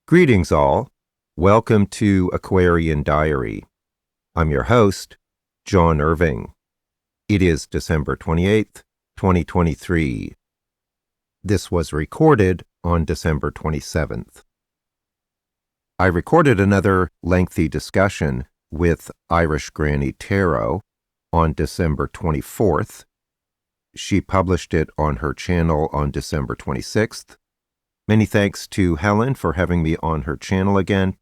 Greetings all. Welcome to Aquarian Diary. I'm your host, John Irving. It is December 28th, 2023. This was recorded on December 27th. I recorded another lengthy discussion with Irish Granny Tarot on December 24th. She published it on her channel on December 26th. Many thanks to Helen for having me on her channel again.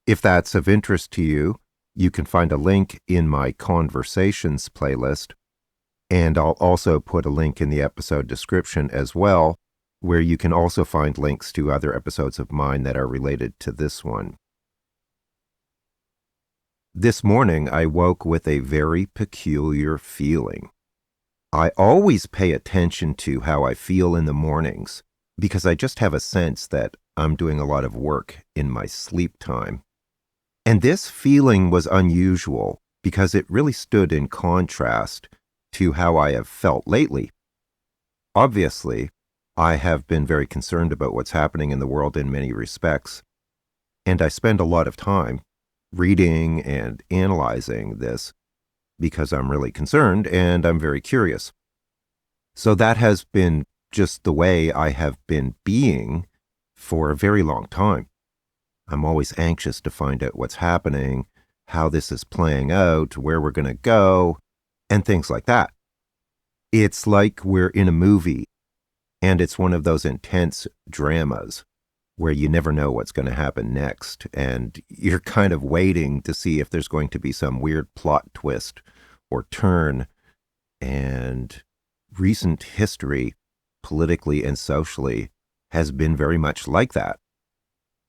If that's of interest to you, you can find a link in my Conversations playlist, and I'll also put a link in the episode description as well, where you can also find links to other episodes of mine that are related to this one. This morning, I woke with a very peculiar feeling. I always pay attention to how I feel in the mornings, because I just have a sense that I'm doing a lot of work in my sleep time. And this feeling was unusual because it really stood in contrast to how I have felt lately. Obviously, I have been very concerned about what's happening in the world in many respects, and I spend a lot of time reading and analyzing this because I'm really concerned and I'm very curious. So that has been just the way I have been being for a very long time. I'm always anxious to find out what's happening, how this is playing out, where we're going to go, and things like that. It's like we're in a movie, and it's one of those intense dramas where you never know what's going to happen next, and you're kind of waiting to see if there's going to be some weird plot twist or turn. And recent history, politically and socially, has been very much like that.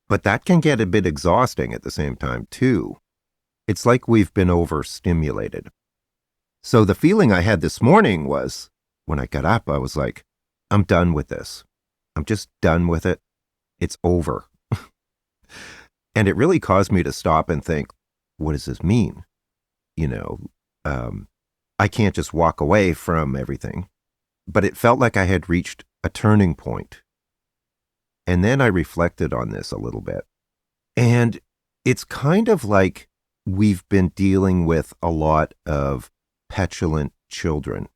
But that can get a bit exhausting at the same time, too. It's like we've been overstimulated. So the feeling I had this morning was, when I got up, I was like, I'm done with this. I'm just done with it. It's over. And it really caused me to stop and think, what does this mean? I can't just walk away from everything. But it felt like I had reached a turning point. And then I reflected on this a little bit. And it's kind of like we've been dealing with a lot of petulant children.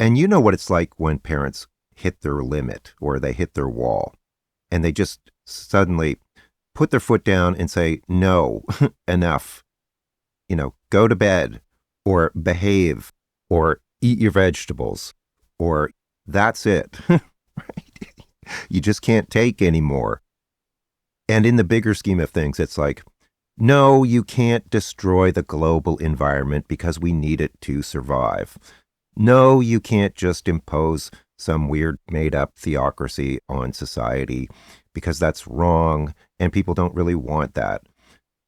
And you know what it's like when parents hit their limit or they hit their wall. And they just suddenly put their foot down and say, no, enough. Go to bed or behave or eat your vegetables. Or that's it, right? You just can't take anymore. And in the bigger scheme of things, it's like, no, you can't destroy the global environment because we need it to survive. No, you can't just impose some weird made-up theocracy on society because that's wrong and people don't really want that.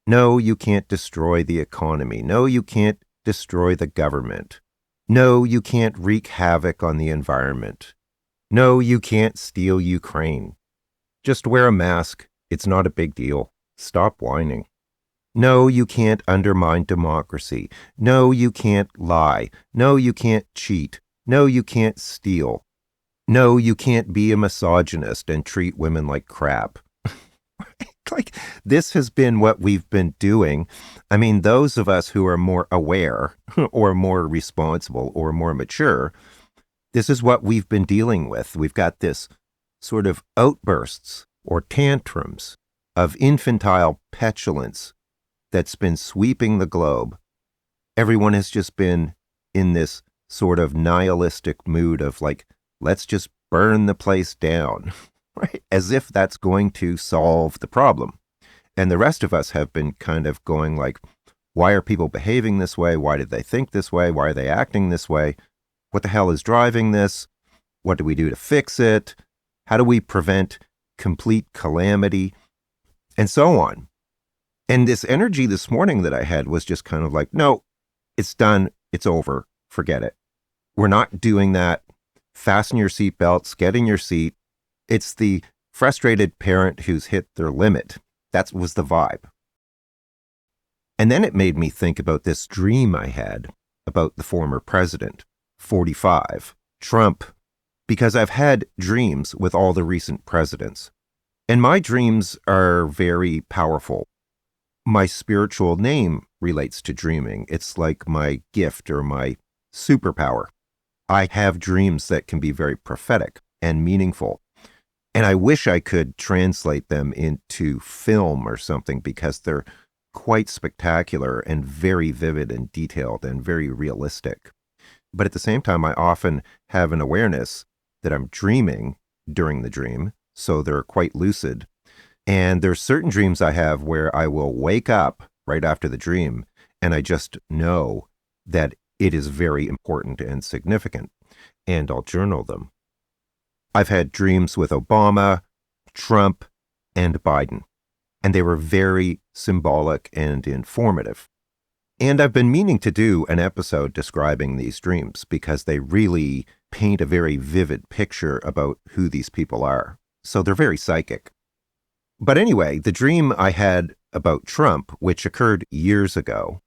No, you can't destroy the economy. No, you can't destroy the government. No, you can't wreak havoc on the environment. No, you can't steal Ukraine. Just wear a mask. It's not a big deal. Stop whining. No, you can't undermine democracy. No, you can't lie. No, you can't cheat. No, you can't steal. No, you can't be a misogynist and treat women like crap. Like, this has been what we've been doing. I mean, those of us who are more aware or more responsible or more mature, this is what we've been dealing with. We've got this sort of outbursts or tantrums of infantile petulance that's been sweeping the globe. Everyone has just been in this sort of nihilistic mood of like, let's just burn the place down. Right? As if that's going to solve the problem. And the rest of us have been kind of going like, why are people behaving this way? Why did they think this way? Why are they acting this way? What the hell is driving this? What do we do to fix it? How do we prevent complete calamity? And so on. And this energy this morning that I had was just kind of like, no, it's done. It's over. Forget it. We're not doing that. Fasten your seatbelts. Get in your seat. It's the frustrated parent who's hit their limit. That was the vibe. And then it made me think about this dream I had about the former president, 45, Trump, because I've had dreams with all the recent presidents. And my dreams are very powerful. My spiritual name relates to dreaming. It's like my gift or my superpower. I have dreams that can be very prophetic and meaningful. And I wish I could translate them into film or something because they're quite spectacular and very vivid and detailed and very realistic. But at the same time, I often have an awareness that I'm dreaming during the dream, so they're quite lucid. And there's certain dreams I have where I will wake up right after the dream and I just know that it is very important and significant, and I'll journal them. I've had dreams with Obama, Trump, and Biden, and they were very symbolic and informative. And I've been meaning to do an episode describing these dreams because they really paint a very vivid picture about who these people are. So they're very psychic. But anyway, the dream I had about Trump, which occurred years ago,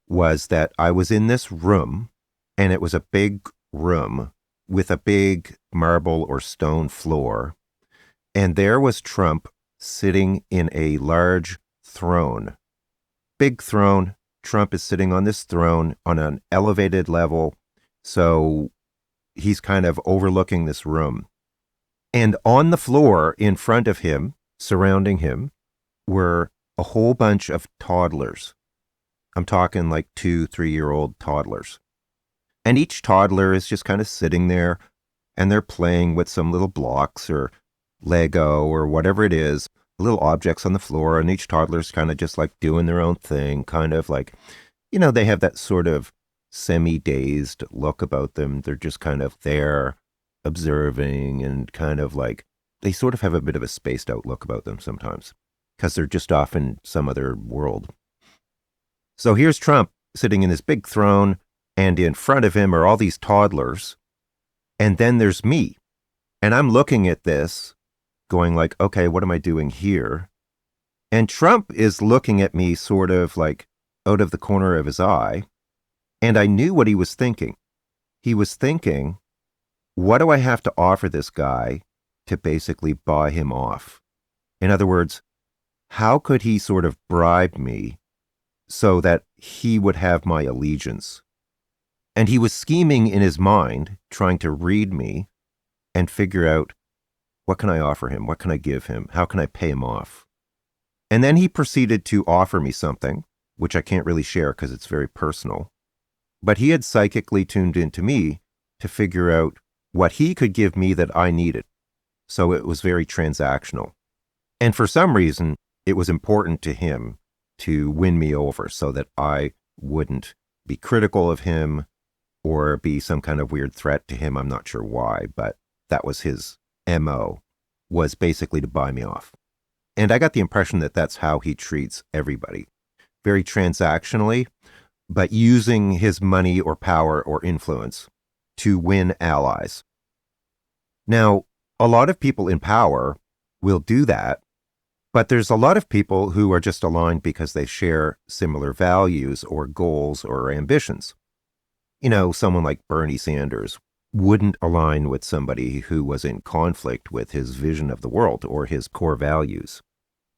was that I was in this room, and it was a big room with a big marble or stone floor. And there was Trump sitting in a large throne. Big throne. Trump is sitting on this throne on an elevated level. So he's kind of overlooking this room. And on the floor in front of him, surrounding him, were a whole bunch of toddlers. I'm talking like 2-3-year-old toddlers. And each toddler is just kind of sitting there and they're playing with some little blocks or Lego or whatever it is, little objects on the floor. And each toddler's kind of just like doing their own thing, kind of like, they have that sort of semi-dazed look about them. They're just kind of there observing and kind of like, they sort of have a bit of a spaced out look about them sometimes because they're just off in some other world. So here's Trump sitting in his big throne, and in front of him are all these toddlers. And then there's me. And I'm looking at this going like, okay, what am I doing here? And Trump is looking at me sort of like out of the corner of his eye. And I knew what he was thinking. He was thinking, what do I have to offer this guy to basically buy him off? In other words, how could he sort of bribe me so that he would have my allegiance? And he was scheming in his mind, trying to read me and figure out, what can I offer him? What can I give him? How can I pay him off? And then he proceeded to offer me something, which I can't really share because it's very personal. But he had psychically tuned into me to figure out what he could give me that I needed. So it was very transactional. And for some reason, it was important to him to win me over so that I wouldn't be critical of him or be some kind of weird threat to him. I'm not sure why, but that was his MO, was basically to buy me off. And I got the impression that that's how he treats everybody. Very transactionally, but using his money or power or influence to win allies. Now, a lot of people in power will do that, but there's a lot of people who are just aligned because they share similar values or goals or ambitions. Someone like Bernie Sanders wouldn't align with somebody who was in conflict with his vision of the world or his core values.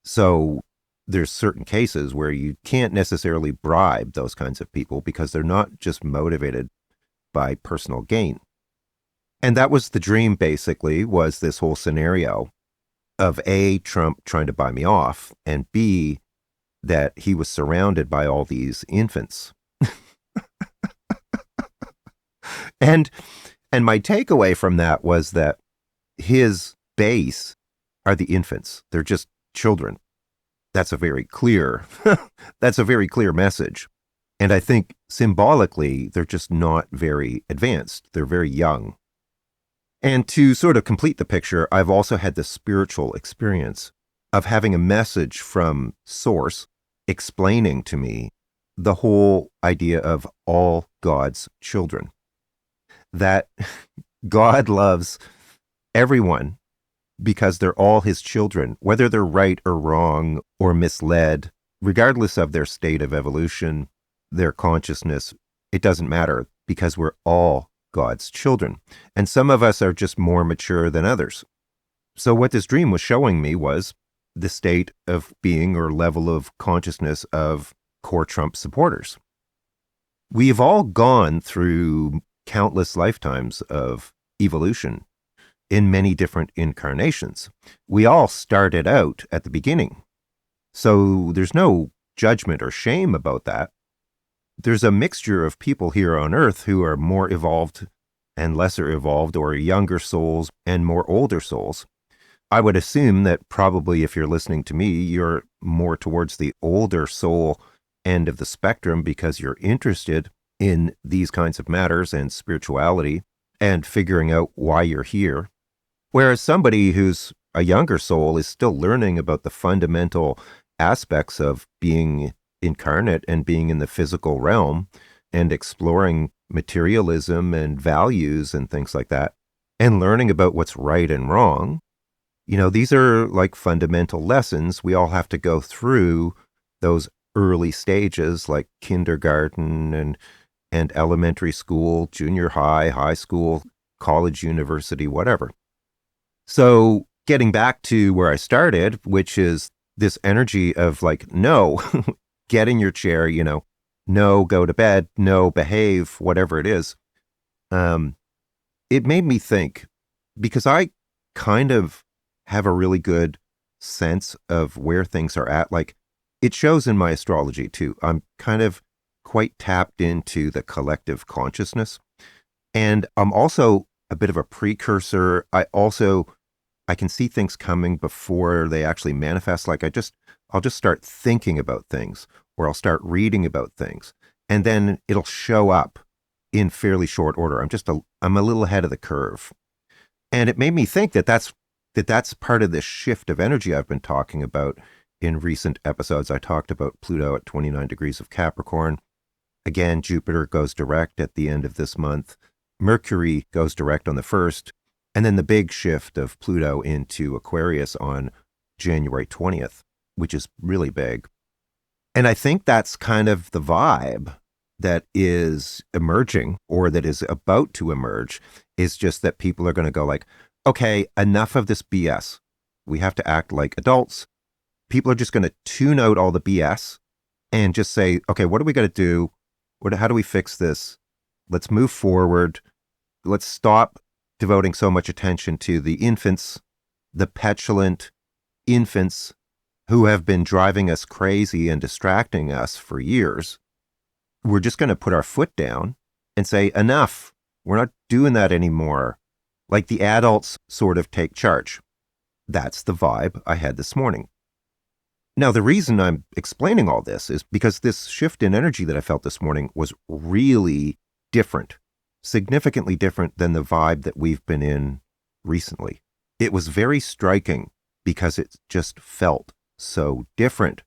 So there's certain cases where you can't necessarily bribe those kinds of people because they're not just motivated by personal gain. And that was the dream, basically, was this whole scenario of A, Trump trying to buy me off, and B, that he was surrounded by all these infants. And my takeaway from that was that his base are the infants. They're just children. That's a very clear message. And I think symbolically, they're just not very advanced. They're very young. And to sort of complete the picture, I've also had the spiritual experience of having a message from Source explaining to me the whole idea of all God's children. That God loves everyone because they're all his children, whether they're right or wrong or misled, regardless of their state of evolution, their consciousness, it doesn't matter because we're all God's children. And some of us are just more mature than others. So what this dream was showing me was the state of being or level of consciousness of core Trump supporters. We've all gone through countless lifetimes of evolution in many different incarnations. We all started out at the beginning. So there's no judgment or shame about that. There's a mixture of people here on Earth who are more evolved and lesser evolved, or younger souls and more older souls. I would assume that probably if you're listening to me, you're more towards the older soul end of the spectrum because you're interested in these kinds of matters and spirituality and figuring out why you're here. Whereas somebody who's a younger soul is still learning about the fundamental aspects of being incarnate and being in the physical realm and exploring materialism and values and things like that and learning about what's right and wrong. You know, these are like fundamental lessons. We all have to go through those early stages like kindergarten and elementary school, junior high, high school, college, university, whatever. So getting back to where I started, which is this energy of like, no, get in your chair, you know, no, go to bed, no, behave, whatever it is. It made me think, because I kind of have a really good sense of where things are at. Like, it shows in my astrology too. I'm kind of quite tapped into the collective consciousness. And I'm also a bit of a precursor. I can see things coming before they actually manifest. Like I'll just start thinking about things, or I'll start reading about things, and then it'll show up in fairly short order. I'm a little ahead of the curve. And it made me think that's part of this shift of energy I've been talking about in recent episodes. I talked about Pluto at 29 degrees of Capricorn. Again, Jupiter goes direct at the end of this month. Mercury goes direct on the 1st. And then the big shift of Pluto into Aquarius on January 20th, which is really big. And I think that's kind of the vibe that is emerging, or that is about to emerge, is just that people are going to go like, okay, enough of this BS. We have to act like adults. People are just going to tune out all the BS and just say, okay, what do we got to do? How do we fix this? Let's move forward. Let's stop devoting so much attention to the infants, the petulant infants who have been driving us crazy and distracting us for years. We're just going to put our foot down and say, enough. We're not doing that anymore. Like the adults sort of take charge. That's the vibe I had this morning. Now, the reason I'm explaining all this is because this shift in energy that I felt this morning was really different, significantly different than the vibe that we've been in recently. It was very striking because it just felt so different.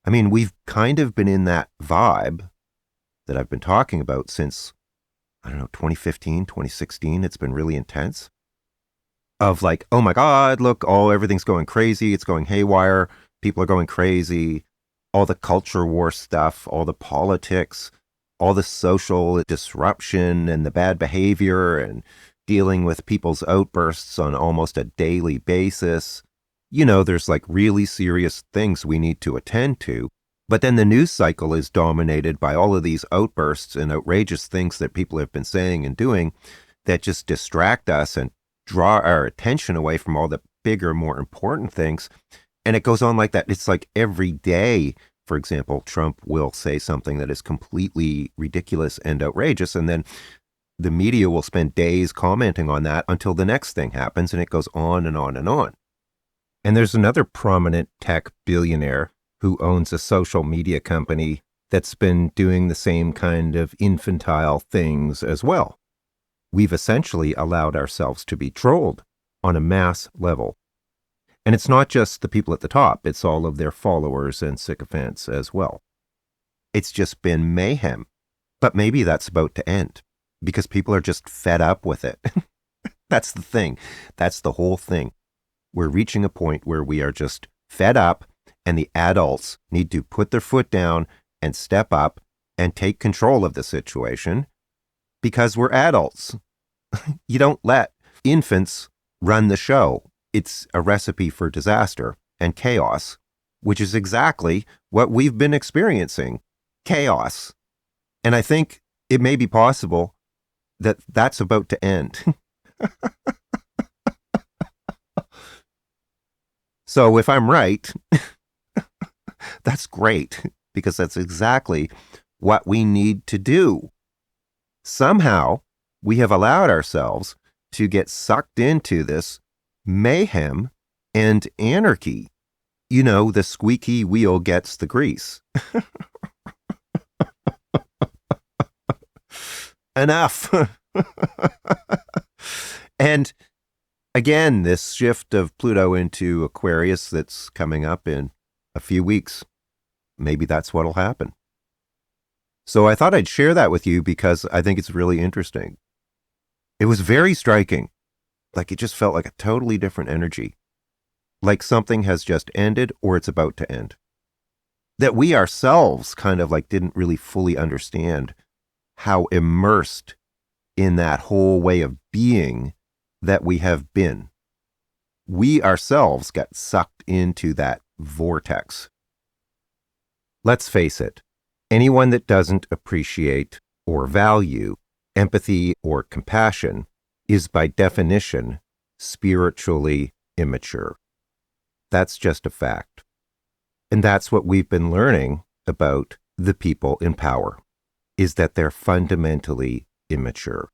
I mean, we've kind of been in that vibe that I've been talking about since, 2015, 2016. It's been really intense. Of like, oh my God, look, everything's going crazy. It's going haywire. People are going crazy. All the culture war stuff, all the politics, all the social disruption and the bad behavior and dealing with people's outbursts on almost a daily basis. You know, there's like really serious things we need to attend to. But then the news cycle is dominated by all of these outbursts and outrageous things that people have been saying and doing that just distract us and draw our attention away from all the bigger, more important things. And it goes on like that. It's like every day, for example, Trump will say something that is completely ridiculous and outrageous, and then the media will spend days commenting on that until the next thing happens, and it goes on and on and on. And there's another prominent tech billionaire who owns a social media company that's been doing the same kind of infantile things as well. We've essentially allowed ourselves to be trolled on a mass level. And it's not just the people at the top, it's all of their followers and sycophants as well. It's just been mayhem. But maybe that's about to end because people are just fed up with it. That's the thing. That's the whole thing. We're reaching a point where we are just fed up, and the adults need to put their foot down and step up and take control of the situation because we're adults. You don't let infants run the show. It's a recipe for disaster. and chaos, which is exactly what we've been experiencing. Chaos. And I think it may be possible that that's about to end. So if I'm right, that's great, because that's exactly what we need to do. Somehow, we have allowed ourselves to get sucked into this mayhem and anarchy. You know, the squeaky wheel gets the grease. Enough. And again, this shift of Pluto into Aquarius that's coming up in a few weeks, maybe that's what'll happen. So I thought I'd share that with you because I think it's really interesting. It was very striking. Like, it just felt like a totally different energy. Like something has just ended or it's about to end. That we ourselves kind of like didn't really fully understand how immersed in that whole way of being that we have been. We ourselves got sucked into that vortex. Let's face it, anyone that doesn't appreciate or value empathy or compassion is by definition spiritually immature. That's just a fact. And that's what we've been learning about the people in power, is that they're fundamentally immature.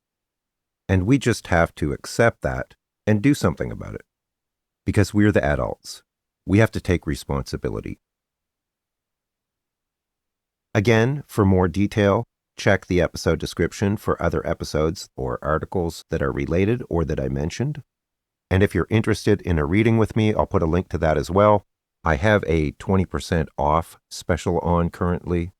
And we just have to accept that and do something about it. Because we're the adults. We have to take responsibility. Again, for more detail, check the episode description for other episodes or articles that are related or that I mentioned. And if you're interested in a reading with me, I'll put a link to that as well. I have a 20% off special on currently.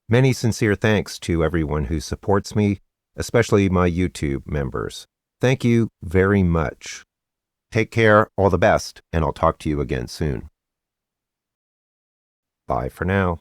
Many sincere thanks to everyone who supports me, especially my YouTube members. Thank you very much. Take care, all the best, and I'll talk to you again soon. Bye for now.